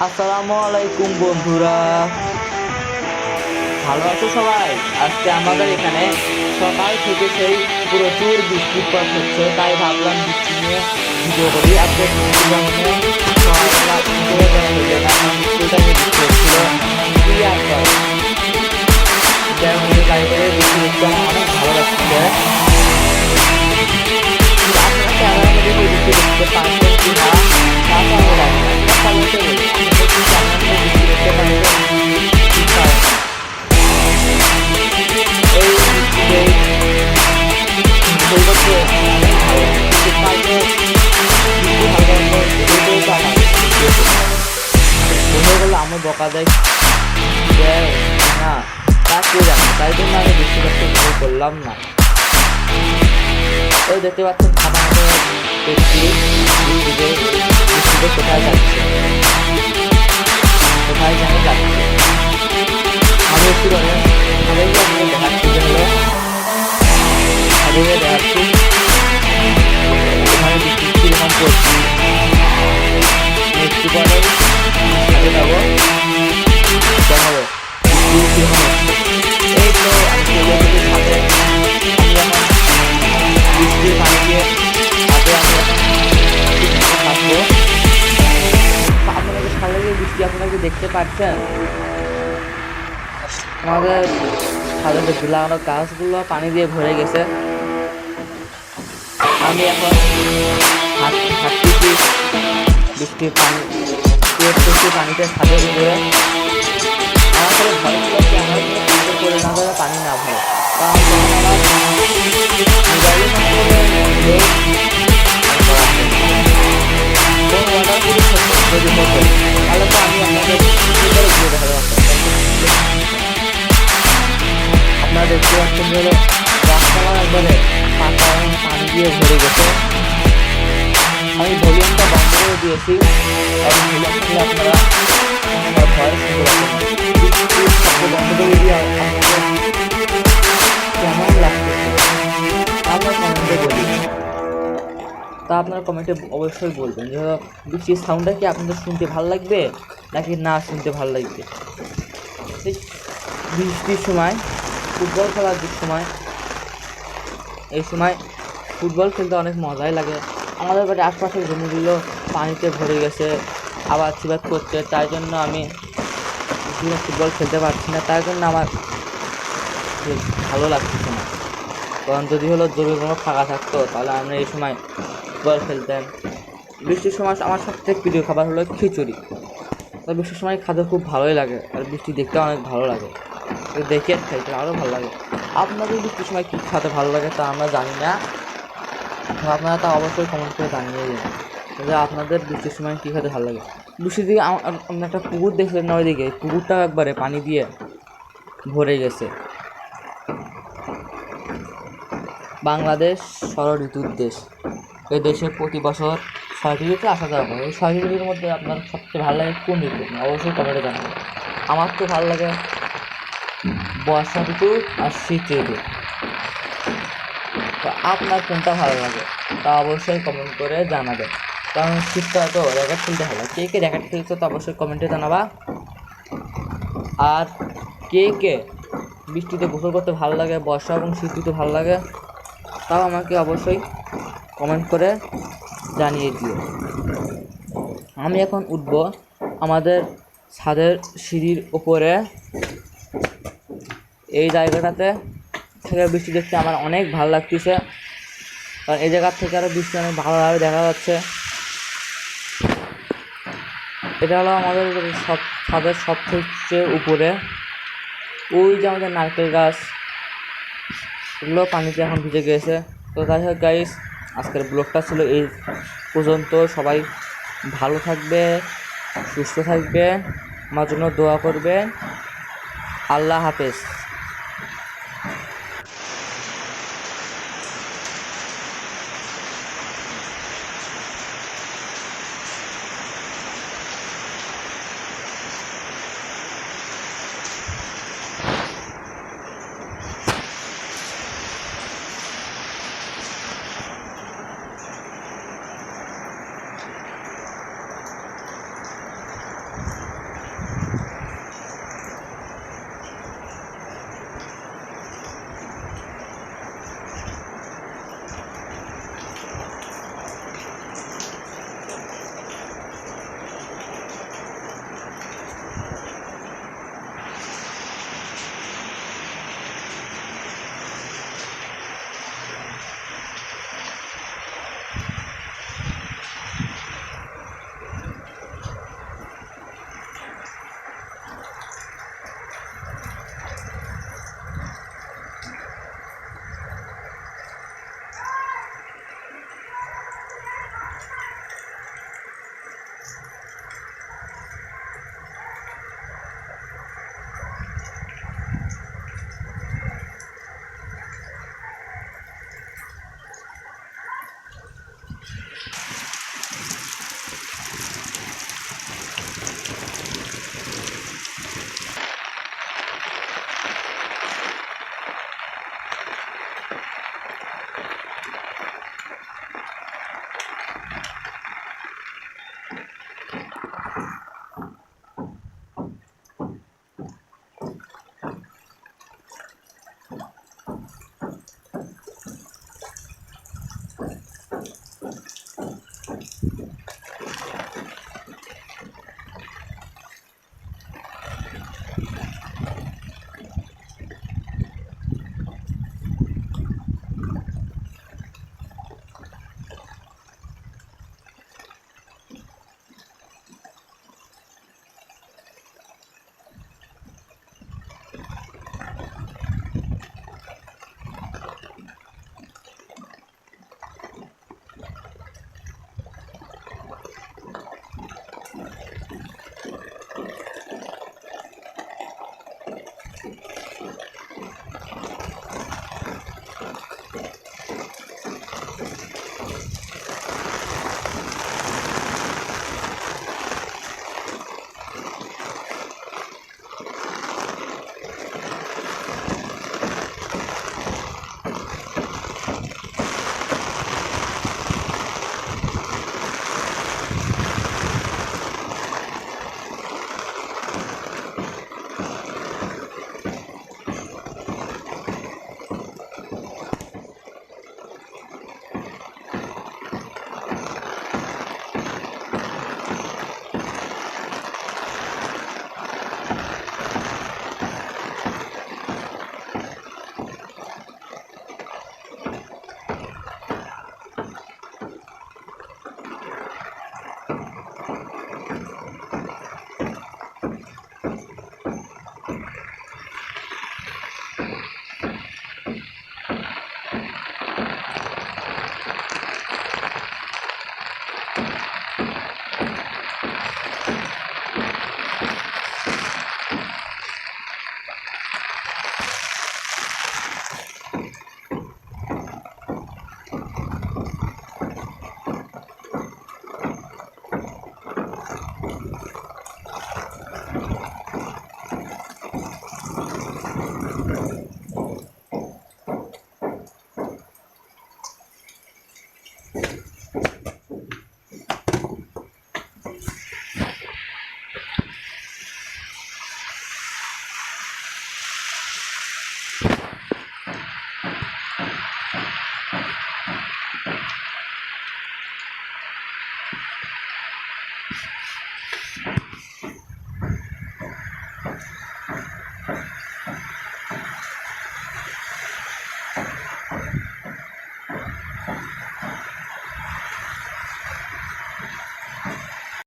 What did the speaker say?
আসসালামু আলাইকুম বন্ধুরা, ভালো আছো সবাই? আজকে আমাদের এখানে সকাল থেকে সেই প্রচুর বৃষ্টিপাত হচ্ছে, তাই ভাবলাম বৃষ্টি নিয়ে ভিডিও করি। আজকে সকালবেলা স্কুলে যাওয়া হইলো না, কারণ স্কুলটা নিয়ে বৃষ্টি হচ্ছিল। কি আর করা, যাই হোক গাড়ি করে বৃষ্টি দেখতে আমার অনেক ভালো লাগছে। আপনারা ক্যামেরার মধ্যে বৃষ্টি দেখতে পাচ্ছেন কি না তা তো আমি জানি না, কমেন্টে বলুন আপনাদের কি ক্যামেরার মধ্যে বৃষ্টি দেখতে পাচ্ছেন কি পারেন না। এই বৃষ্টিতে সৈকতকে অনেক ভালো, কিন্তু কালকে বৃষ্টি হালকা মতো এটাই তো আমার বন্ধু বললো আমি বকা দেয় না, তা কে জানে, তাই জন্য আমি বৃষ্টি দেখতে ভুল করলাম না। ওই দেখতে পাচ্ছেন খাবার দেখছি বৃষ্টিতে কোথায় যাচ্ছে, কোথায় যেন যাচ্ছে। আমি একটু সবাইকে আপনাকে দেখাচ্ছি, যে হলো সবাইকে দেখাচ্ছি ওখানে বৃষ্টি কীরকম করছি। একটু পরে সাথে যাবো, দেখাবো বৃষ্টি কীরকম হচ্ছে। এই তো আমি চলে এসেছি সাথে, আমি এখন বৃষ্টির পানিকে হাতে আমি এখন থাকবো। আপনাকে ভালো লাগে বৃষ্টি, আপনারা কি দেখতে পাচ্ছেন? আমাদের সাধারণত লাগানো গাছগুলো পানি দিয়ে ভরে গেছে। আমি এখন হাঁটতেছি বৃষ্টির পানিতে ছাদের উপরে। আমার তাহলে ভয় ছিল কি আমার ছাদে করে না ধরে পানি না ভরে, কারণ আমার মোবাইলের মাধ্যমে ওয়াটার পুলিশ যদি হতো তাহলে তো আমি আপনাদের ঘুরে দেখা যাচ্ছি। আপনারা দেখতে পাচ্ছেন যে রাস্তাঘাট একবারে পাকা পানি দিয়ে ভরে গেছে। আমি ভলিউমটা বন্ধ করে দিয়েছি, কারণ ভলিউমটা আপনারা ভয় শুনতে পাচ্ছেন। বন্ধ করে দিয়ে কেমন লাগতেছে আপনার কমেন্টে বলি, তা আপনারা কমেন্টে অবশ্যই বলবেন যে বৃষ্টির সাউন্ডটা কি আপনাদের শুনতে ভালো লাগবে নাকি না শুনতে ভালো লাগবে। এই বৃষ্টির সময় ফুটবল খেলার যে সময়, এই সময় ফুটবল খেলতে অনেক মজাই লাগে। আমাদের বাড়ির আশপাশের জমিগুলো পানিতে ভরে গেছে, আবার চিবাত করছে, তাই জন্য আমি ফুটবল খেলতে পারছি না, তাই জন্য আমার ভালো লাগতেছে না। কারণ যদি হলো জমিগুলো ফাঁকা থাকতো তাহলে আমরা এই সময় ফুটবল খেলতেন। বৃষ্টির সময় আমার সবথেকে প্রিয় খাবার হলো খিচুড়ি। তো বৃষ্টির সময় খাতে খুব ভালোই লাগে, আর বৃষ্টি দেখতে অনেক ভালো লাগে, দেখে খাইতে আরও ভালো লাগে। আপনাদের বৃষ্টির সময় কী খেতে ভালো লাগে তা আমরা জানি না, আপনারা তা অবশ্যই কমেন্ট করে জানিয়ে দিন যে আপনাদের বৃষ্টির সময় কী খেতে ভালো লাগে। বৃষ্টির দিকে আপনি একটা পুকুর দেখলেন না, ওইদিকে পুকুরটাও একবারে পানি দিয়ে ভরে গেছে। বাংলাদেশ ষড় ঋতুর দেশ, এই দেশে প্রতি বছর 6টি ঋতু আসা যাওয়া করে। এই 6টি ঋতুর মধ্যে আপনার সবচেয়ে ভালো লাগে কোন ঋতু অবশ্যই কমেন্টে জানাবেন। আমার তো ভালো লাগে বর্ষা ঋতু আর শীত ঋতু। তো আপনার কোনটা ভালো লাগে তা অবশ্যই কমেন্ট করে জানাবেন, কারণ শীতটা তো র্যাকেট খেলতে ভালো লাগে। কে কে র্যাকেট খেলছে তো অবশ্যই কমেন্টে জানাবা। আর কে কে বৃষ্টিতে গোসল করতে ভালো লাগে, বর্ষা এবং শীত ঋতু ভালো লাগে, তাও আমাকে অবশ্যই কমেন্ট করে জানিয়ে দিও। আমি এখন উঠবো আমাদের ছাদের সিঁড়ির উপরে। এই জায়গাটাতে থেকে বৃষ্টি দেখতে আমার অনেক ভালো লাগতেছে, কারণ এই জায়গার থেকে আরও বৃষ্টি অনেক ভালোভাবে দেখা যাচ্ছে। এটা হলো আমাদের ছাদের সবথেকে উপরে। ওই যে আমাদের নারকেল গাছ, এগুলো পানিতে এখন ভিজে গিয়েছে। তো যাই হোক গাইস, আজকের ব্লগটা ছিল এই পর্যন্ত। সবাই ভালো থাকবে, সুস্থ থাকবে, আমার জন্য দোয়া করবে। আল্লাহ হাফেজ।